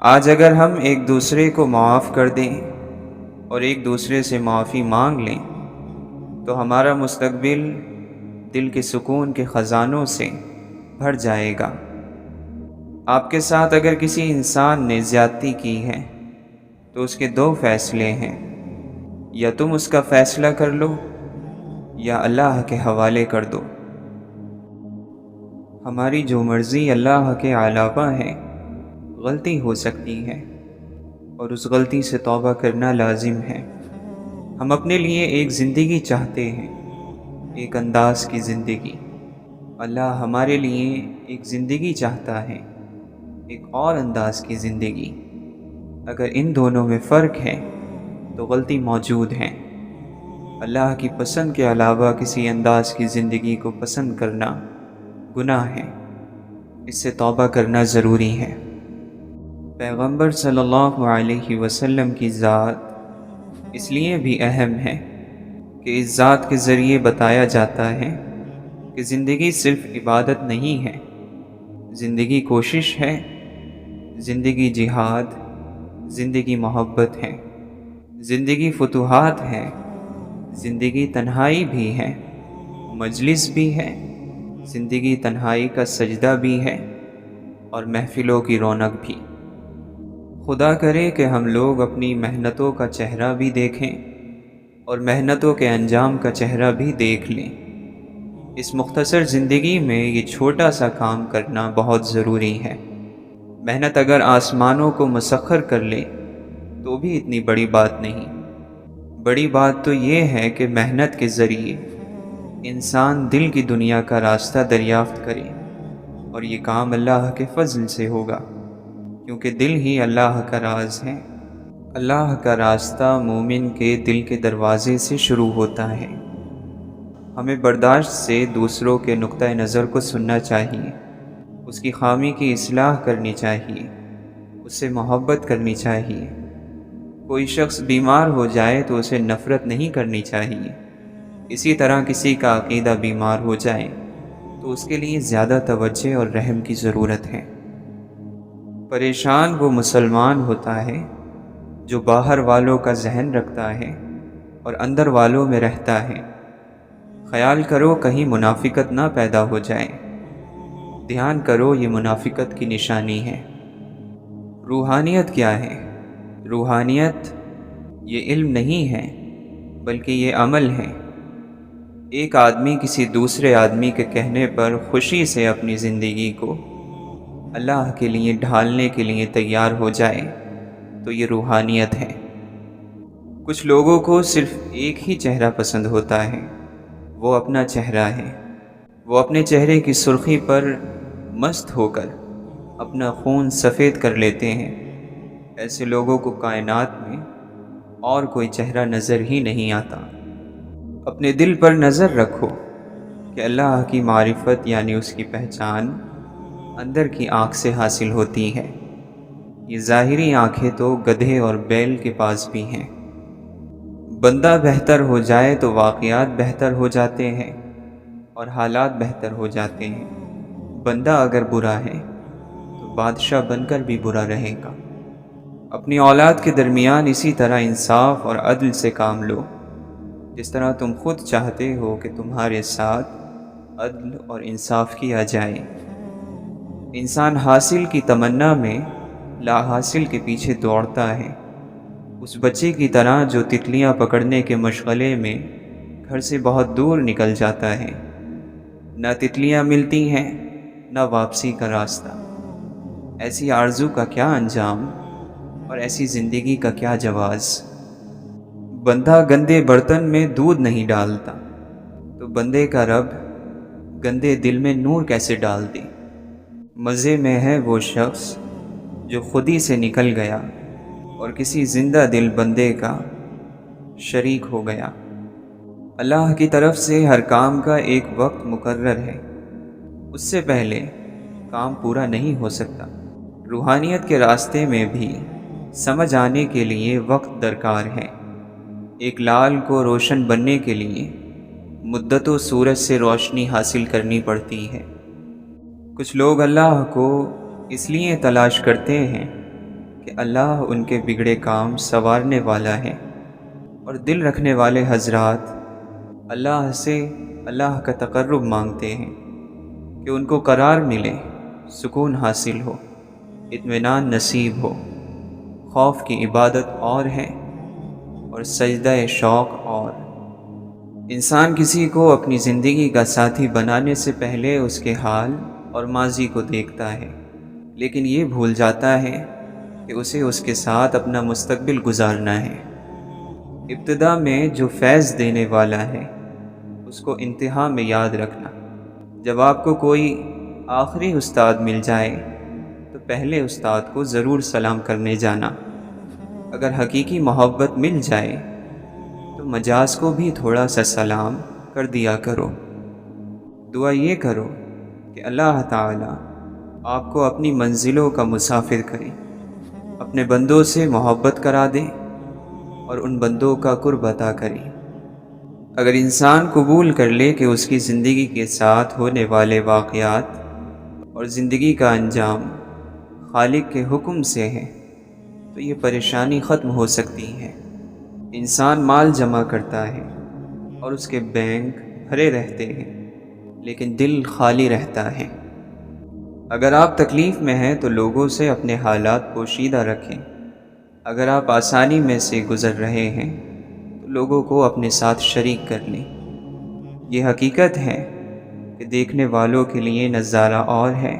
آج اگر ہم ایک دوسرے کو معاف کر دیں اور ایک دوسرے سے معافی مانگ لیں تو ہمارا مستقبل دل کے سکون کے خزانوں سے بھر جائے گا۔ آپ کے ساتھ اگر کسی انسان نے زیادتی کی ہے تو اس کے دو فیصلے ہیں، یا تم اس کا فیصلہ کر لو یا اللہ کے حوالے کر دو۔ ہماری جو مرضی اللہ کے علاوہ ہے، غلطی ہو سکتی ہے اور اس غلطی سے توبہ کرنا لازم ہے۔ ہم اپنے لیے ایک زندگی چاہتے ہیں، ایک انداز کی زندگی۔ اللہ ہمارے لیے ایک زندگی چاہتا ہے، ایک اور انداز کی زندگی۔ اگر ان دونوں میں فرق ہے تو غلطی موجود ہے۔ اللہ کی پسند کے علاوہ کسی انداز کی زندگی کو پسند کرنا گناہ ہے، اس سے توبہ کرنا ضروری ہے۔ پیغمبر صلی اللہ علیہ وسلم کی ذات اس لیے بھی اہم ہے کہ اس ذات کے ذریعے بتایا جاتا ہے کہ زندگی صرف عبادت نہیں ہے، زندگی کوشش ہے، زندگی جہاد، زندگی محبت ہے، زندگی فتوحات ہے، زندگی تنہائی بھی ہے، مجلس بھی ہے، زندگی تنہائی کا سجدہ بھی ہے اور محفلوں کی رونق بھی۔ خدا کرے کہ ہم لوگ اپنی محنتوں کا چہرہ بھی دیکھیں اور محنتوں کے انجام کا چہرہ بھی دیکھ لیں۔ اس مختصر زندگی میں یہ چھوٹا سا کام کرنا بہت ضروری ہے۔ محنت اگر آسمانوں کو مسخر کر لے تو بھی اتنی بڑی بات نہیں۔ بڑی بات تو یہ ہے کہ محنت کے ذریعے انسان دل کی دنیا کا راستہ دریافت کرے، اور یہ کام اللہ کے فضل سے ہوگا، کیونکہ دل ہی اللہ کا راز ہے۔ اللہ کا راستہ مومن کے دل کے دروازے سے شروع ہوتا ہے۔ ہمیں برداشت سے دوسروں کے نقطہ نظر کو سننا چاہیے، اس کی خامی کی اصلاح کرنی چاہیے، اس سے محبت کرنی چاہیے۔ کوئی شخص بیمار ہو جائے تو اسے نفرت نہیں کرنی چاہیے۔ اسی طرح کسی کا عقیدہ بیمار ہو جائے تو اس کے لیے زیادہ توجہ اور رحم کی ضرورت ہے۔ پریشان وہ مسلمان ہوتا ہے جو باہر والوں کا ذہن رکھتا ہے اور اندر والوں میں رہتا ہے۔ خیال کرو کہیں منافقت نہ پیدا ہو جائے۔ دھیان کرو یہ منافقت کی نشانی ہے۔ روحانیت کیا ہے؟ روحانیت یہ علم نہیں ہے بلکہ یہ عمل ہے۔ ایک آدمی کسی دوسرے آدمی کے کہنے پر خوشی سے اپنی زندگی کو اللہ کے لیے ڈھالنے کے لیے تیار ہو جائے تو یہ روحانیت ہے۔ کچھ لوگوں کو صرف ایک ہی چہرہ پسند ہوتا ہے، وہ اپنا چہرہ ہے۔ وہ اپنے چہرے کی سرخی پر مست ہو کر اپنا خون سفید کر لیتے ہیں۔ ایسے لوگوں کو کائنات میں اور کوئی چہرہ نظر ہی نہیں آتا۔ اپنے دل پر نظر رکھو کہ اللہ کی معرفت یعنی اس کی پہچان اندر کی آنکھ سے حاصل ہوتی ہے۔ یہ ظاہری آنکھیں تو گدھے اور بیل کے پاس بھی ہیں۔ بندہ بہتر ہو جائے تو واقعات بہتر ہو جاتے ہیں اور حالات بہتر ہو جاتے ہیں۔ بندہ اگر برا ہے تو بادشاہ بن کر بھی برا رہے گا۔ اپنی اولاد کے درمیان اسی طرح انصاف اور عدل سے کام لو جس طرح تم خود چاہتے ہو کہ تمہارے ساتھ عدل اور انصاف کیا جائے۔ انسان حاصل کی تمنا میں لا حاصل کے پیچھے دوڑتا ہے، اس بچے کی طرح جو تتلیاں پکڑنے کے مشغلے میں گھر سے بہت دور نکل جاتا ہے۔ نہ تتلیاں ملتی ہیں نہ واپسی کا راستہ۔ ایسی آرزو کا کیا انجام اور ایسی زندگی کا کیا جواز؟ بندہ گندے برتن میں دودھ نہیں ڈالتا تو بندے کا رب گندے دل میں نور کیسے ڈال دے؟ مزے میں ہے وہ شخص جو خود ہی سے نکل گیا اور کسی زندہ دل بندے کا شریک ہو گیا۔ اللہ کی طرف سے ہر کام کا ایک وقت مقرر ہے، اس سے پہلے کام پورا نہیں ہو سکتا۔ روحانیت کے راستے میں بھی سمجھ آنے کے لیے وقت درکار ہے۔ ایک لال کو روشن بننے کے لیے مدتوں سورج سے روشنی حاصل کرنی پڑتی ہے۔ کچھ لوگ اللہ کو اس لیے تلاش کرتے ہیں کہ اللہ ان کے بگڑے کام سنوارنے والا ہے، اور دل رکھنے والے حضرات اللہ سے اللہ کا تقرب مانگتے ہیں کہ ان کو قرار ملے، سکون حاصل ہو، اطمینان نصیب ہو۔ خوف کی عبادت اور ہے اور سجدہ شوق اور۔ انسان کسی کو اپنی زندگی کا ساتھی بنانے سے پہلے اس کے حال اور ماضی کو دیکھتا ہے، لیکن یہ بھول جاتا ہے کہ اسے اس کے ساتھ اپنا مستقبل گزارنا ہے۔ ابتدا میں جو فیض دینے والا ہے اس کو انتہا میں یاد رکھنا۔ جب آپ کو کوئی آخری استاد مل جائے تو پہلے استاد کو ضرور سلام کرنے جانا۔ اگر حقیقی محبت مل جائے تو تو مجاز کو بھی تھوڑا سا سلام کر دیا کرو۔ دعا یہ کرو کہ اللہ تعالی آپ کو اپنی منزلوں کا مسافر کرے، اپنے بندوں سے محبت کرا دے اور ان بندوں کا قرب عطا کرے۔ اگر انسان قبول کر لے کہ اس کی زندگی کے ساتھ ہونے والے واقعات اور زندگی کا انجام خالق کے حکم سے ہے تو یہ پریشانی ختم ہو سکتی ہے۔ انسان مال جمع کرتا ہے اور اس کے بینک بھرے رہتے ہیں لیکن دل خالی رہتا ہے۔ اگر آپ تکلیف میں ہیں تو لوگوں سے اپنے حالات پوشیدہ رکھیں۔ اگر آپ آسانی میں سے گزر رہے ہیں تو لوگوں کو اپنے ساتھ شریک کر لیں۔ یہ حقیقت ہے کہ دیکھنے والوں کے لیے نظارہ اور ہے،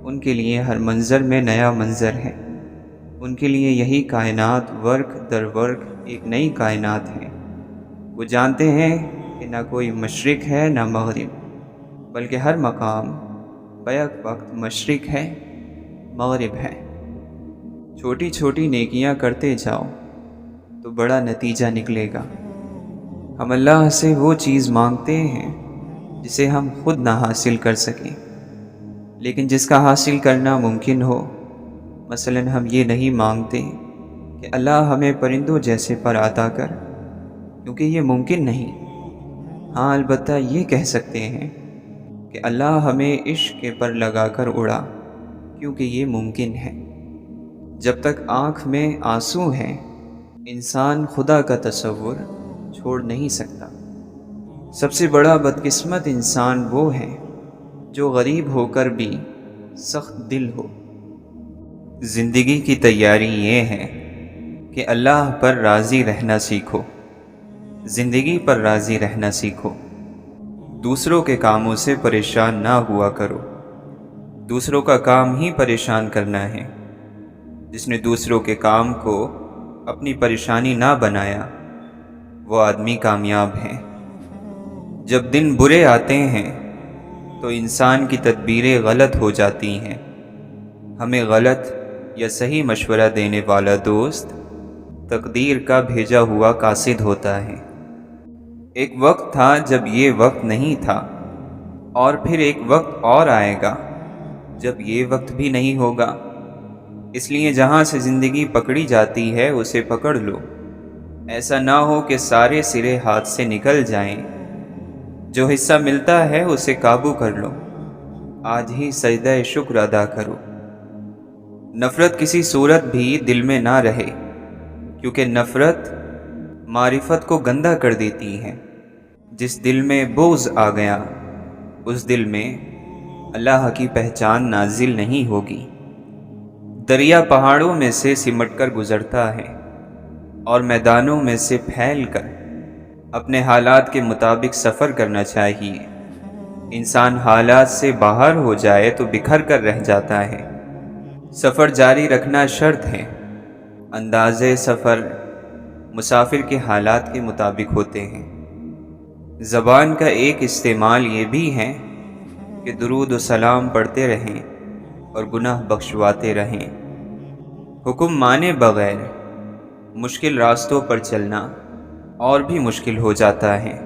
ان کے لیے ہر منظر میں نیا منظر ہے۔ ان کے لیے یہی کائنات ورق در ورق ایک نئی کائنات ہے۔ وہ جانتے ہیں کہ نہ کوئی مشرق ہے نہ مغرب، بلکہ ہر مقام بیک وقت مشرق ہے مغرب ہے۔ چھوٹی چھوٹی نیکیاں کرتے جاؤ تو بڑا نتیجہ نکلے گا۔ ہم اللہ سے وہ چیز مانگتے ہیں جسے ہم خود نہ حاصل کر سکیں، لیکن جس کا حاصل کرنا ممکن ہو۔ مثلا ہم یہ نہیں مانگتے کہ اللہ ہمیں پرندوں جیسے پر عطا کر، کیونکہ یہ ممکن نہیں۔ ہاں البتہ یہ کہہ سکتے ہیں کہ اللہ ہمیں عشق کے پر لگا کر اڑا، کیونکہ یہ ممکن ہے۔ جب تک آنکھ میں آنسو ہیں انسان خدا کا تصور چھوڑ نہیں سکتا۔ سب سے بڑا بدقسمت انسان وہ ہے جو غریب ہو کر بھی سخت دل ہو۔ زندگی کی تیاری یہ ہے کہ اللہ پر راضی رہنا سیکھو، زندگی پر راضی رہنا سیکھو۔ دوسروں کے کاموں سے پریشان نہ ہوا کرو، دوسروں کا کام ہی پریشان کرنا ہے۔ جس نے دوسروں کے کام کو اپنی پریشانی نہ بنایا وہ آدمی کامیاب ہے۔ جب دن برے آتے ہیں تو انسان کی تدبیریں غلط ہو جاتی ہیں۔ ہمیں غلط یا صحیح مشورہ دینے والا دوست تقدیر کا بھیجا ہوا قاصد ہوتا ہے۔ ایک وقت تھا جب یہ وقت نہیں تھا، اور پھر ایک وقت اور آئے گا جب یہ وقت بھی نہیں ہوگا۔ اس لیے جہاں سے زندگی پکڑی جاتی ہے اسے پکڑ لو، ایسا نہ ہو کہ سارے سرے ہاتھ سے نکل جائیں۔ جو حصہ ملتا ہے اسے قابو کر لو، آج ہی سجدہ شکر ادا کرو۔ نفرت کسی صورت بھی دل میں نہ رہے، کیونکہ نفرت معرفت کو گندا کر دیتی ہے۔ جس دل میں بغض آ گیا اس دل میں اللہ کی پہچان نازل نہیں ہوگی۔ دریا پہاڑوں میں سے سمٹ کر گزرتا ہے اور میدانوں میں سے پھیل کر۔ اپنے حالات کے مطابق سفر کرنا چاہیے۔ انسان حالات سے باہر ہو جائے تو بکھر کر رہ جاتا ہے۔ سفر جاری رکھنا شرط ہے۔ اندازے سفر مسافر کے حالات کے مطابق ہوتے ہیں۔ زبان کا ایک استعمال یہ بھی ہے کہ درود و سلام پڑھتے رہیں اور گناہ بخشواتے رہیں۔ حکم مانے بغیر مشکل راستوں پر چلنا اور بھی مشکل ہو جاتا ہے۔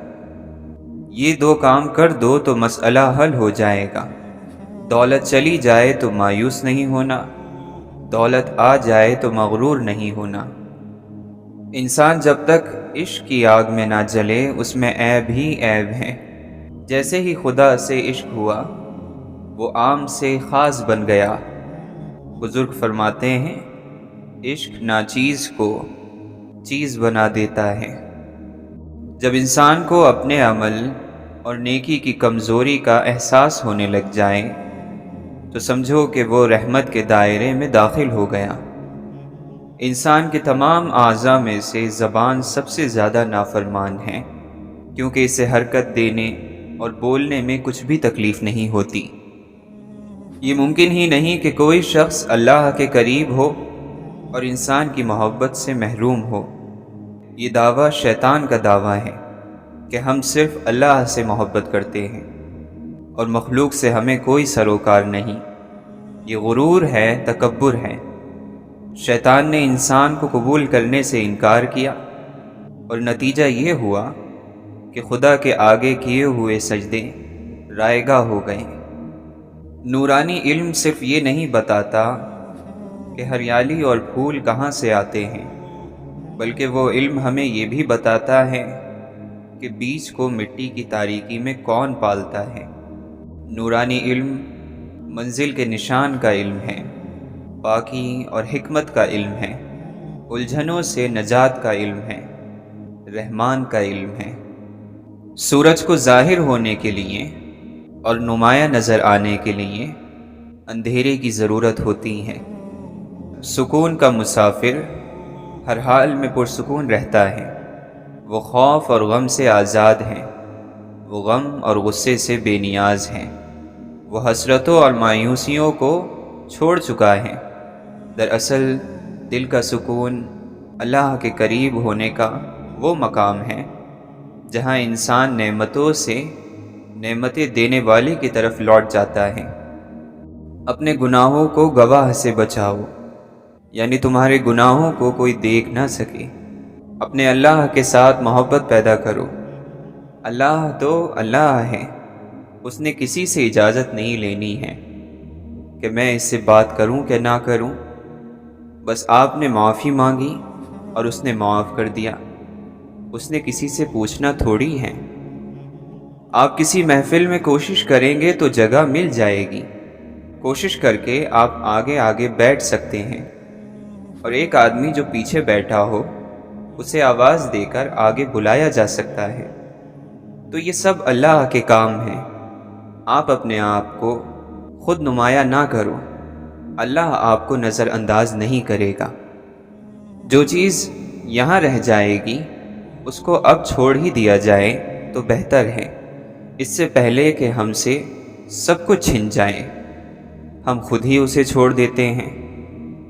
یہ دو کام کر دو تو مسئلہ حل ہو جائے گا۔ دولت چلی جائے تو مایوس نہیں ہونا، دولت آ جائے تو مغرور نہیں ہونا۔ انسان جب تک عشق کی آگ میں نہ جلے اس میں عیب ہی عیب ہے۔ جیسے ہی خدا سے عشق ہوا وہ عام سے خاص بن گیا۔ بزرگ فرماتے ہیں عشق ناچیز کو چیز بنا دیتا ہے۔ جب انسان کو اپنے عمل اور نیکی کی کمزوری کا احساس ہونے لگ جائے تو سمجھو کہ وہ رحمت کے دائرے میں داخل ہو گیا۔ انسان کے تمام اعضاء میں سے زبان سب سے زیادہ نافرمان ہے، کیونکہ اسے حرکت دینے اور بولنے میں کچھ بھی تکلیف نہیں ہوتی۔ یہ ممکن ہی نہیں کہ کوئی شخص اللہ کے قریب ہو اور انسان کی محبت سے محروم ہو۔ یہ دعویٰ شیطان کا دعویٰ ہے کہ ہم صرف اللہ سے محبت کرتے ہیں اور مخلوق سے ہمیں کوئی سروکار نہیں۔ یہ غرور ہے، تکبر ہے۔ شیطان نے انسان کو قبول کرنے سے انکار کیا اور نتیجہ یہ ہوا کہ خدا کے آگے کیے ہوئے سجدے رائے گاہ ہو گئے۔ نورانی علم صرف یہ نہیں بتاتا کہ ہریالی اور پھول کہاں سے آتے ہیں، بلکہ وہ علم ہمیں یہ بھی بتاتا ہے کہ بیج کو مٹی کی تاریکی میں کون پالتا ہے۔ نورانی علم منزل کے نشان کا علم ہے، پاکی اور حکمت کا علم ہے، الجھنوں سے نجات کا علم ہے، رحمان کا علم ہے۔ سورج کو ظاہر ہونے کے لیے اور نمایاں نظر آنے کے لیے اندھیرے کی ضرورت ہوتی ہے۔ سکون کا مسافر ہر حال میں پرسکون رہتا ہے، وہ خوف اور غم سے آزاد ہیں، وہ غم اور غصے سے بے نیاز ہیں، وہ حسرتوں اور مایوسیوں کو چھوڑ چکا ہے۔ دراصل دل کا سکون اللہ کے قریب ہونے کا وہ مقام ہے جہاں انسان نعمتوں سے نعمتیں دینے والے کی طرف لوٹ جاتا ہے۔ اپنے گناہوں کو گواہ سے بچاؤ، یعنی تمہارے گناہوں کو کوئی دیکھ نہ سکے۔ اپنے اللہ کے ساتھ محبت پیدا کرو۔ اللہ تو اللہ ہے، اس نے کسی سے اجازت نہیں لینی ہے کہ میں اس سے بات کروں کہ نہ کروں۔ بس آپ نے معافی مانگی اور اس نے معاف کر دیا۔ اس نے کسی سے پوچھنا تھوڑی ہے۔ آپ کسی محفل میں کوشش کریں گے تو جگہ مل جائے گی، کوشش کر کے آپ آگے آگے بیٹھ سکتے ہیں، اور ایک آدمی جو پیچھے بیٹھا ہو اسے آواز دے کر آگے بلایا جا سکتا ہے۔ تو یہ سب اللہ کے کام ہیں۔ آپ اپنے آپ کو خود نمایاں نہ کرو، اللہ آپ کو نظر انداز نہیں کرے گا۔ جو چیز یہاں رہ جائے گی اس کو اب چھوڑ ہی دیا جائے تو بہتر ہے، اس سے پہلے کہ ہم سے سب کچھ چھن جائے۔ ہم خود ہی اسے چھوڑ دیتے ہیں،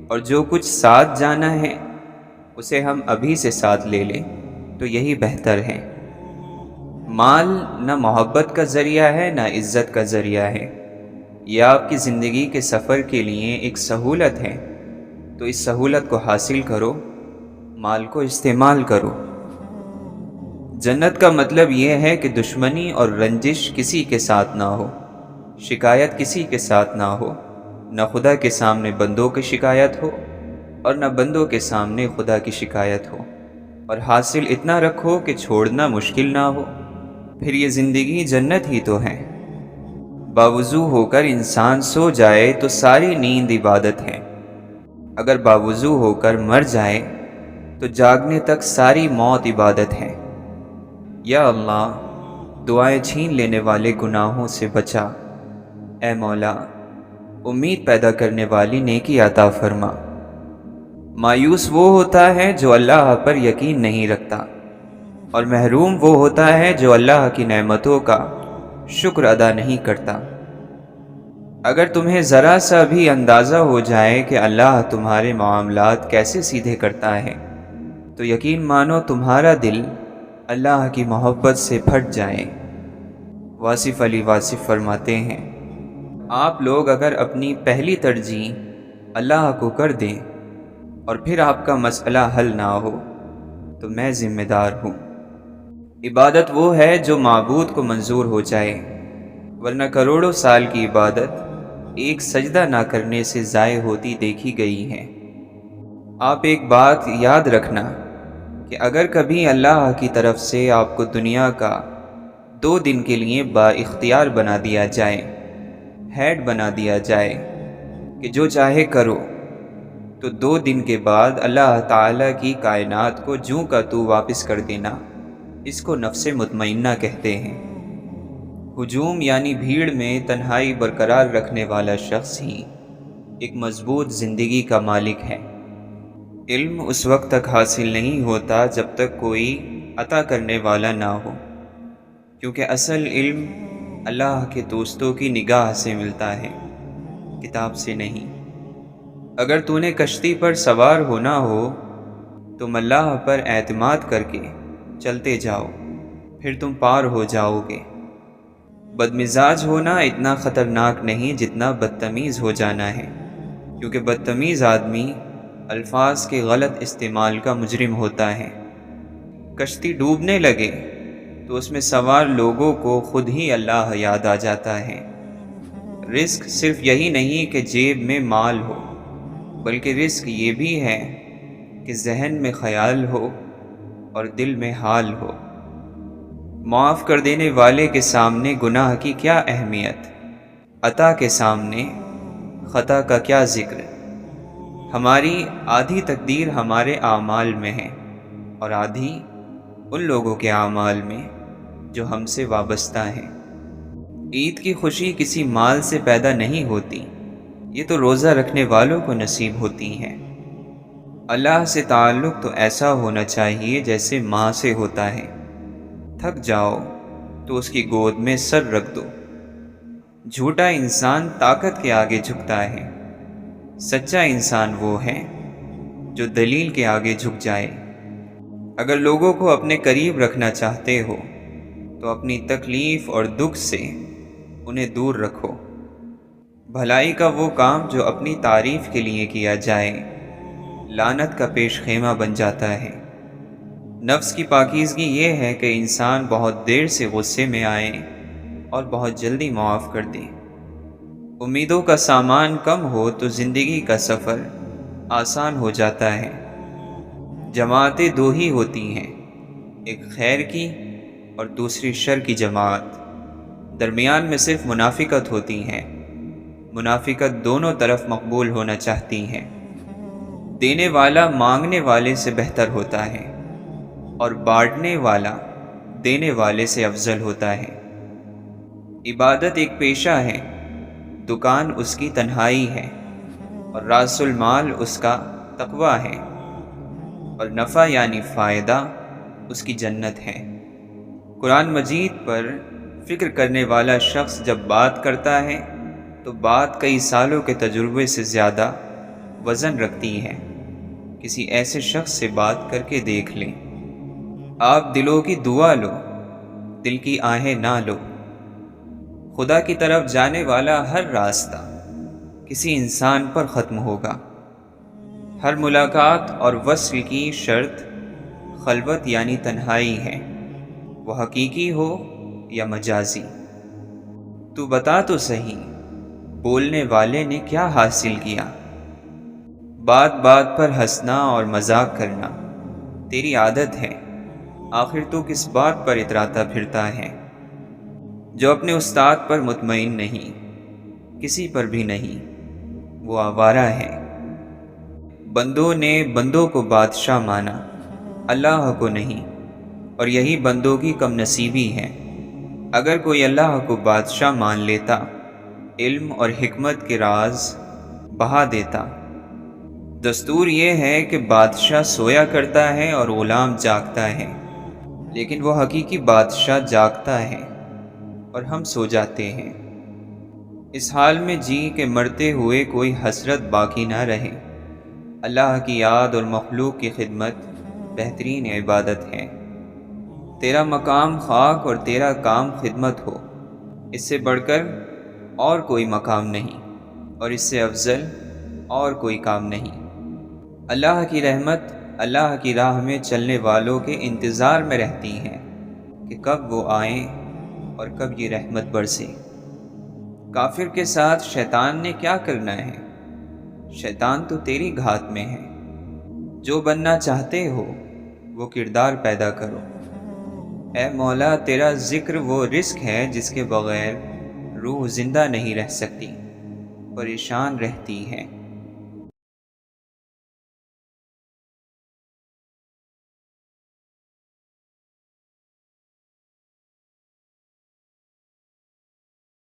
اور جو کچھ ساتھ جانا ہے اسے ہم ابھی سے ساتھ لے لیں تو یہی بہتر ہے۔ مال نہ محبت کا ذریعہ ہے نہ عزت کا ذریعہ ہے، یہ آپ کی زندگی کے سفر کے لیے ایک سہولت ہے، تو اس سہولت کو حاصل کرو، مال کو استعمال کرو۔ جنت کا مطلب یہ ہے کہ دشمنی اور رنجش کسی کے ساتھ نہ ہو، شکایت کسی کے ساتھ نہ ہو، نہ خدا کے سامنے بندوں کی شکایت ہو اور نہ بندوں کے سامنے خدا کی شکایت ہو، اور حاصل اتنا رکھو کہ چھوڑنا مشکل نہ ہو۔ پھر یہ زندگی جنت ہی تو ہے۔ باوضو ہو کر انسان سو جائے تو ساری نیند عبادت ہے، اگر باوضو ہو کر مر جائے تو جاگنے تک ساری موت عبادت ہے۔ یا اللہ، دعائیں چھین لینے والے گناہوں سے بچا۔ اے مولا، امید پیدا کرنے والی نیکی عطا فرما۔ مایوس وہ ہوتا ہے جو اللہ پر یقین نہیں رکھتا، اور محروم وہ ہوتا ہے جو اللہ کی نعمتوں کا شکر ادا نہیں کرتا۔ اگر تمہیں ذرا سا بھی اندازہ ہو جائے کہ اللہ تمہارے معاملات کیسے سیدھے کرتا ہے تو یقین مانو تمہارا دل اللہ کی محبت سے پھٹ جائے۔ واصف علی واصف فرماتے ہیں، آپ لوگ اگر اپنی پہلی ترجیح اللہ کو کر دیں اور پھر آپ کا مسئلہ حل نہ ہو تو میں ذمہ دار ہوں۔ عبادت وہ ہے جو معبود کو منظور ہو جائے، ورنہ کروڑوں سال کی عبادت ایک سجدہ نہ کرنے سے ضائع ہوتی دیکھی گئی ہے۔ آپ ایک بات یاد رکھنا کہ اگر کبھی اللہ کی طرف سے آپ کو دنیا کا 2 دن کے لیے با اختیار بنا دیا جائے، ہیڈ بنا دیا جائے کہ جو چاہے کرو، تو 2 دن کے بعد اللہ تعالیٰ کی کائنات کو جوں کا تو واپس کر دینا، اس کو نفس مطمئنہ کہتے ہیں۔ ہجوم یعنی بھیڑ میں تنہائی برقرار رکھنے والا شخص ہی ایک مضبوط زندگی کا مالک ہے۔ علم اس وقت تک حاصل نہیں ہوتا جب تک کوئی عطا کرنے والا نہ ہو، کیونکہ اصل علم اللہ کے دوستوں کی نگاہ سے ملتا ہے، کتاب سے نہیں۔ اگر تو نے کشتی پر سوار ہونا ہو تم اللہ پر اعتماد کر کے چلتے جاؤ، پھر تم پار ہو جاؤ گے۔ بدمزاج ہونا اتنا خطرناک نہیں جتنا بدتمیز ہو جانا ہے، کیونکہ بدتمیز آدمی الفاظ کے غلط استعمال کا مجرم ہوتا ہے۔ کشتی ڈوبنے لگے تو اس میں سوار لوگوں کو خود ہی اللہ یاد آ جاتا ہے۔ رزق صرف یہی نہیں کہ جیب میں مال ہو، بلکہ رزق یہ بھی ہے کہ ذہن میں خیال ہو اور دل میں حال ہو۔ معاف کر دینے والے کے سامنے گناہ کی کیا اہمیت، عطا کے سامنے خطا کا کیا ذکر۔ ہماری آدھی تقدیر ہمارے اعمال میں ہے اور آدھی ان لوگوں کے اعمال میں جو ہم سے وابستہ ہیں۔ عید کی خوشی کسی مال سے پیدا نہیں ہوتی، یہ تو روزہ رکھنے والوں کو نصیب ہوتی ہے۔ اللہ سے تعلق تو ایسا ہونا چاہیے جیسے ماں سے ہوتا ہے، تھک جاؤ تو اس کی گود میں سر رکھ دو۔ جھوٹا انسان طاقت کے آگے جھکتا ہے، سچا انسان وہ ہے جو دلیل کے آگے جھک جائے۔ اگر لوگوں کو اپنے قریب رکھنا چاہتے ہو تو اپنی تکلیف اور دکھ سے انہیں دور رکھو۔ بھلائی کا وہ کام جو اپنی تعریف کے لیے کیا جائے لعنت کا پیش خیمہ بن جاتا ہے۔ نفس کی پاکیزگی یہ ہے کہ انسان بہت دیر سے غصے میں آئے اور بہت جلدی معاف کر دے۔ امیدوں کا سامان کم ہو تو زندگی کا سفر آسان ہو جاتا ہے۔ جماعتیں دو ہی ہوتی ہیں، ایک خیر کی اور دوسری شر کی جماعت۔ درمیان میں صرف منافقت ہوتی ہے۔ منافقت دونوں طرف مقبول ہونا چاہتی ہے۔ دینے والا مانگنے والے سے بہتر ہوتا ہے اور بانٹنے والا دینے والے سے افضل ہوتا ہے۔ عبادت ایک پیشہ ہے، دکان اس کی تنہائی ہے، اور راس المال اس کا تقوی ہے، اور نفع یعنی فائدہ اس کی جنت ہے۔ قرآن مجید پر فکر کرنے والا شخص جب بات کرتا ہے تو بات کئی سالوں کے تجربے سے زیادہ وزن رکھتی ہے۔ کسی ایسے شخص سے بات کر کے دیکھ لیں۔ آپ دلوں کی دعا لو، دل کی آہیں نہ لو۔ خدا کی طرف جانے والا ہر راستہ کسی انسان پر ختم ہوگا۔ ہر ملاقات اور وصل کی شرط خلوت یعنی تنہائی ہے، وہ حقیقی ہو یا مجازی۔ تو بتا تو صحیح، بولنے والے نے کیا حاصل کیا؟ بات بات پر ہنسنا اور مذاق کرنا تیری عادت ہے، آخر تو کس بات پر اتراتا پھرتا ہے؟ جو اپنے استاد پر مطمئن نہیں، کسی پر بھی نہیں، وہ آوارہ ہے۔ بندوں نے بندوں کو بادشاہ مانا، اللہ کو نہیں، اور یہی بندوں کی کم نصیبی ہے۔ اگر کوئی اللہ کو بادشاہ مان لیتا، علم اور حکمت کے راز بہا دیتا۔ دستور یہ ہے کہ بادشاہ سویا کرتا ہے اور غلام جاگتا ہے، لیکن وہ حقیقی بادشاہ جاگتا ہے اور ہم سو جاتے ہیں۔ اس حال میں جی کہ مرتے ہوئے کوئی حسرت باقی نہ رہے۔ اللہ کی یاد اور مخلوق کی خدمت بہترین عبادت ہے۔ تیرا مقام خاک اور تیرا کام خدمت ہو، اس سے بڑھ کر اور کوئی مقام نہیں اور اس سے افضل اور کوئی کام نہیں۔ اللہ کی رحمت اللہ کی راہ میں چلنے والوں کے انتظار میں رہتی ہے کہ کب وہ آئیں اور کب یہ رحمت برسے۔ کافر کے ساتھ شیطان نے کیا کرنا ہے؟ شیطان تو تیری گھات میں ہے۔ جو بننا چاہتے ہو وہ کردار پیدا کرو۔ اے مولا، تیرا ذکر وہ رزق ہے جس کے بغیر روح زندہ نہیں رہ سکتی، پریشان رہتی ہے۔